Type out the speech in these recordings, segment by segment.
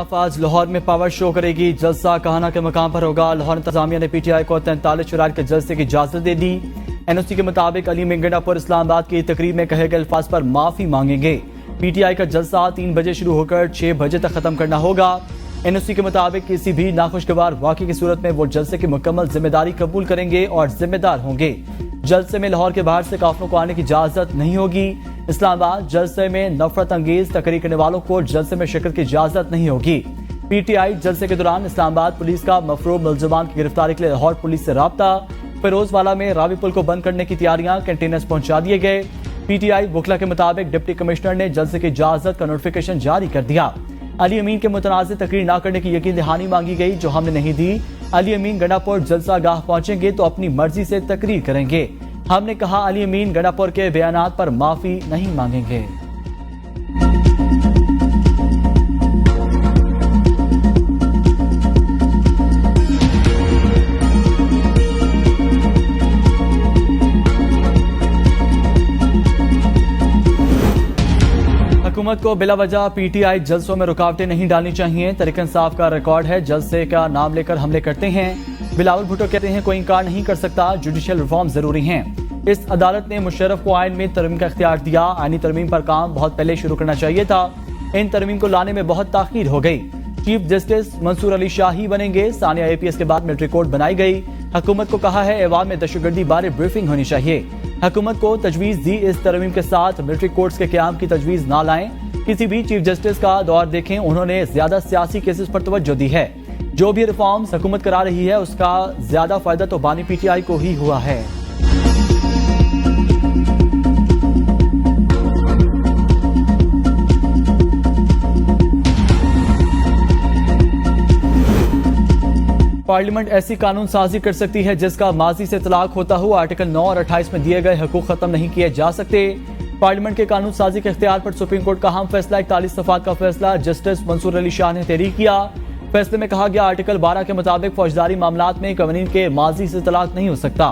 इंसाफ आज लाहौर में power show करेगी। जलसा कहाना के मकाम पर होगा। लाहौर इंतजामिया ने PTI को 43 शराइ के जलसे की इजाजत दे दी। NOC के मुताबिक अली गंडापुर इस्लामाबाद की तकरीब में कहे गए अल्फाज पर माफी मांगेंगे। PTI का जलसा 3 बजे शुरू होकर 6 बजे तक खत्म करना होगा। NOC के मुताबिक किसी भी नाखुशगवार वाक़े की सूरत में वो जलसे की मुकम्मल जिम्मेदारी कबूल करेंगे और जिम्मेदार होंगे। जलसे में लाहौर के बाहर से काफिलों को आने की इजाजत नहीं होगी। इस्लामाबाद जलसे में नफरत अंगेज तकरीर करने वालों को जलसे में शिरकत की इजाजत नहीं होगी। PTI जलसे के दौरान इस्लामाबाद पुलिस का मफरूब मुलजमान की गिरफ्तारी के लिए लाहौर पुलिस से राब्ता। फिरोजवाला में रावी पुल को बंद करने की तैयारियां कंटेनर्स पहुंचा दिए गए। PTI वकला के मुताबिक डिप्टी कमिश्नर ने जलसे की इजाजत का नोटिफिकेशन जारी कर दिया। अली अमीन के मुतनाज़ तकरीर न करने की यकीन दहानी मांगी गई, जो हमने नहीं दी। अली अमीन गंडापुर जलसा गाह पहुंचेंगे तो अपनी मर्जी से तकरीर करेंगे। हमने कहा अली अमीन गंडापुर के बयानात पर माफी नहीं मांगेंगे। हुकूमत को बिला वजह PTI जलसों में रुकावटें नहीं डालनी चाहिए। तहरीक इंसाफ का रिकॉर्ड है, जलसे का नाम लेकर हमले करते हैं। बिलावल भुट्टो कहते हैं कोई इनकार नहीं कर सकता, जुडिशल रिफॉर्म जरूरी हैं। इस अदालत ने मुशर्रफ को आइन में तरमीम का इख्तियार दिया। आइनी तरमीम पर काम बहुत पहले शुरू करना चाहिए था। इन तरमीम को लाने में बहुत ताखीर हो गई। चीफ जस्टिस मंसूर अली शाह ही बनेंगे। सानिया APS के बाद मिलिट्री कोर्ट बनाई गई। हुकूमत को कहा है ऐवान में दहशतगर्दी बारे ब्रीफिंग होनी चाहिए। हुकूमत को तजवीज दी इस तरमीम के साथ मिलिट्री कोर्ट्स के क्याम की तजवीज ना लाएं। किसी भी चीफ जस्टिस का दौर देखें, उन्होंने ज्यादा सियासी केसेस पर तवज्जो दी है। जो भी रिफॉर्म्स हुकूमत करा रही है उसका ज्यादा फायदा तो बानी PTI को ही हुआ है। पार्लियामेंट ऐसी कानून साजी कर सकती है जिसका माजी से तलाक होता हुआ आर्टिकल 9 और 28 में दिए गए हकूक खत्म नहीं किए जा सकते। पार्लियामेंट के कानून साजी के इख्तियार पर सुप्रीम कोर्ट का अहम फैसला। 41 सफात का फैसला जस्टिस मंसूर अली शाह ने तहरीर किया। फैसले में कहा गया आर्टिकल 12 के मुताबिक फौजदारी मामलात में कवानीन के माजी से तलाक नहीं हो सकता।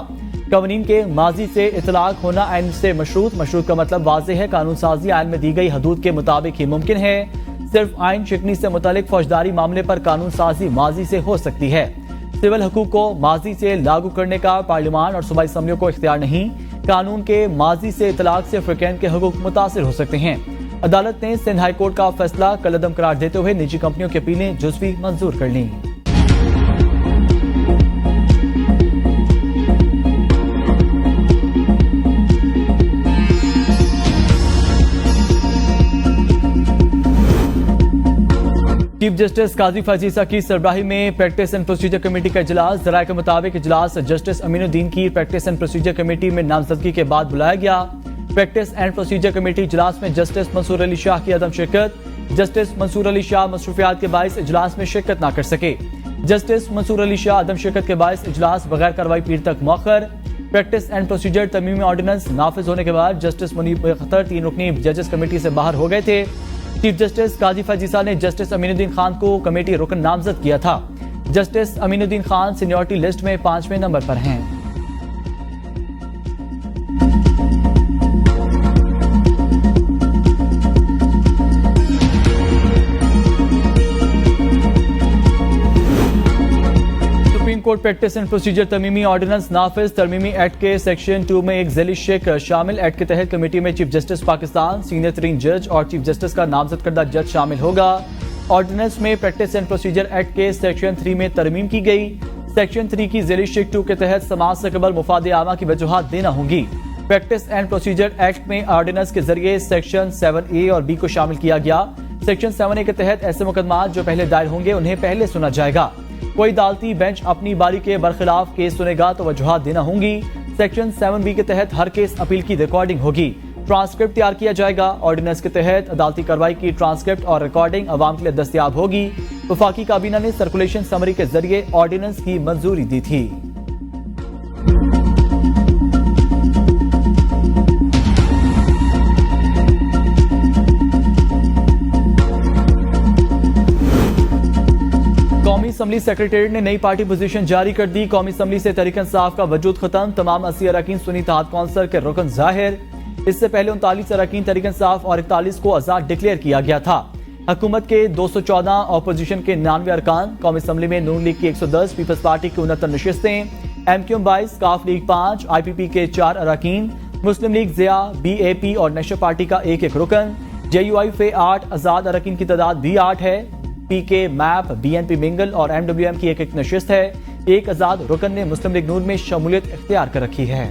कवानीन के माजी से इतलाक होना आइन से मशरूत का मतलब वाज़ेह है। कानून साजी आइन में दी गई हदूद के मुताबिक ही मुमकिन है। सिर्फ आइन शिकनी से मुतालिक फौजदारी मामले पर कानून साजी माजी से हो सकती है। सिविल हकूक को माजी से लागू करने का पार्लियामान और सूबाई असम्बलियों को इख्तियार नहीं। कानून के माजी से इतलाक से अफ्रीकैन के हकूक मुतासिर हो सकते हैं। अदालत ने सिंध हाई कोर्ट का फैसला कलअदम करार देते हुए निजी कंपनियों की अपीलें जुज़वी मंजूर कर ली। चीफ जस्टिस काजी फाजीसा की सरबराही में प्रैक्टिस एंड प्रोसीजर कमेटी का इजलास। जराये के मुताबिक इजलास जस्टिस अमीनुद्दीन की प्रैक्टिस एंड प्रोसीजर कमेटी में नामजदगी के बाद बुलाया गया। प्रैक्टिस एंड प्रोसीजर कमेटी इजलास में जस्टिस मंसूर अली शाह की अदम शिरकत। जस्टिस मंसूर अली शाह मसरूफियात के बायस इजलास में शिरकत न कर सके। जस्टिस मंसूर अली शाह अदम शिरकत के बायस इजलास बगैर कार्रवाई पीर तक मौखर। प्रैक्टिस एंड प्रोसीजर तरमीमी ऑर्डिनेंस नाफिज होने के बाद जस्टिस मुनीब खतर 3 रुकनी जजेस कमेटी से बाहर हो गए थे। चीफ जस्टिस काजी फाजीसा ने जस्टिस अमीनुद्दीन खान को कमेटी रुकन नामजद किया था। Justice Aminuddin Khan seniority list में 5वें नंबर पर हैं। Supreme court practice and procedure तरमीमी ऑर्डिनेंस नाफिज। तरमीमी एक्ट के सेक्शन 2 में एक ज़ैली शेख शामिल। एक्ट के तहत कमेटी में चीफ जस्टिस पाकिस्तान, सीनियर तरीन जज और चीफ जस्टिस का नामजद करदा जज शामिल होगा। ऑर्डिनेंस में प्रैक्टिस एंड प्रोसीजर एक्ट के सेक्शन 3 में तरमीम की गई। सेक्शन 3 की ज़ैली शेख 2 के तहत समाज से कबल मुफाद आमा की वजूहात देना होंगी। प्रैक्टिस एंड प्रोसीजर एक्ट में ऑर्डिनेंस के जरिए सेक्शन 7A और B को शामिल किया गया। सेक्शन 7A के तहत ऐसे मुकदमात जो पहले दायर होंगे उन्हें पहले सुना जाएगा। कोई अदालती बेंच अपनी बारी के बरखिलाफ केस सुनेगा तो वजूहात देना होंगी। सेक्शन 7B के तहत हर केस अपील की रिकॉर्डिंग होगी। ट्रांसक्रिप्ट तैयार किया जाएगा। ऑर्डिनेंस के तहत अदालती कार्रवाई की ट्रांसक्रिप्ट और रिकॉर्डिंग अवाम के लिए दस्तयाब होगी। वफाकी काबीना ने सर्कुलेशन समरी के जरिए ऑर्डिनेंस की मंजूरी दी थी। कौमी असम्बली सेक्रेटेरिएट ने नई पार्टी पोजीशन जारी कर दी। कौमी असम्बली से तहरीक इंसाफ का वजूद खत्म। तमाम 80 अरकान सुन्नी इत्तेहाद कौंसिल के रुकन जाहिर। इससे पहले 39 अरकान तहरीक इंसाफ और 41 को आजाद डिक्लेयर किया गया था। हुकूमत के 214, अपोजिशन के 99 अरकान, कौमी असम्बली में नून लीग की 110, पीपल्स पार्टी की 69 नशिस्तें, MQM 22, काफ लीग 5, IPP के 4 अरकान, मुस्लिम लीग ज़िया, BAP और नेशनल पार्टी का एक एक रुकन, JUI फे 8, आजाद अरकान की तादाद भी 8 है। PK, MAP, BNP मिंगल और MWM की एक एक नशिस्त है। एक आजाद रुकन ने मुस्लिम लीग नून में शमूलियत इख्तियार कर रखी है।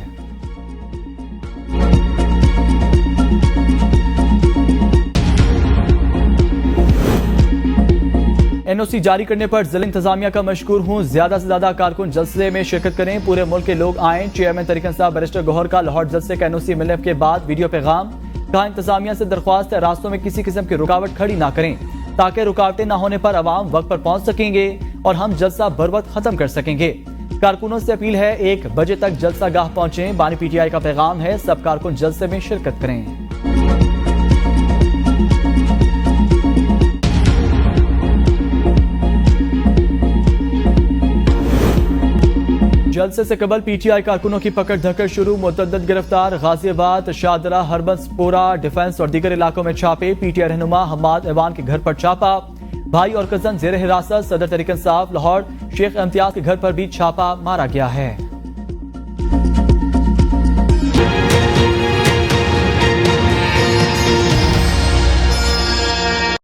NOC जारी करने पर जिला इंतजामिया का मशकूर हूँ। ज्यादा से ज्यादा कारकुन जलसे में शिरकत करें, पूरे मुल्क के लोग आएं। चेयरमैन तरीकन साहब बैरिस्टर गौहर का लाहौर जलसे का NOC मिलने के बाद वीडियो पैगाम। कहा इंतजामिया से दरख्वास्त है रास्तों में किसी किस्म की रुकावट खड़ी ना करें, ताकि रुकावटें ना होने पर अवाम वक्त पर पहुंच सकेंगे और हम जलसा बर वक्त खत्म कर सकेंगे। कारकुनों से अपील है 1 बजे तक जलसा गाह पहुंचे। बानी PTI का पैगाम है सब कारकुन जलसे में शिरकत करें। जलसे से कबल PTI कारकुनों की पकड़ धकड़ शुरू, मुतअद्दिद गिरफ्तार। गाजियाबाद, शाहदरा, हरबंसपोरा, डिफेंस और दीगर इलाकों में छापे। PTI रहनुमा हम्माद ऐवान के घर पर छापा। भाई और कजन जेर हिरासत। सदर तरीकन साहब लाहौर शेख इम्तियाज के घर पर भी छापा मारा गया है।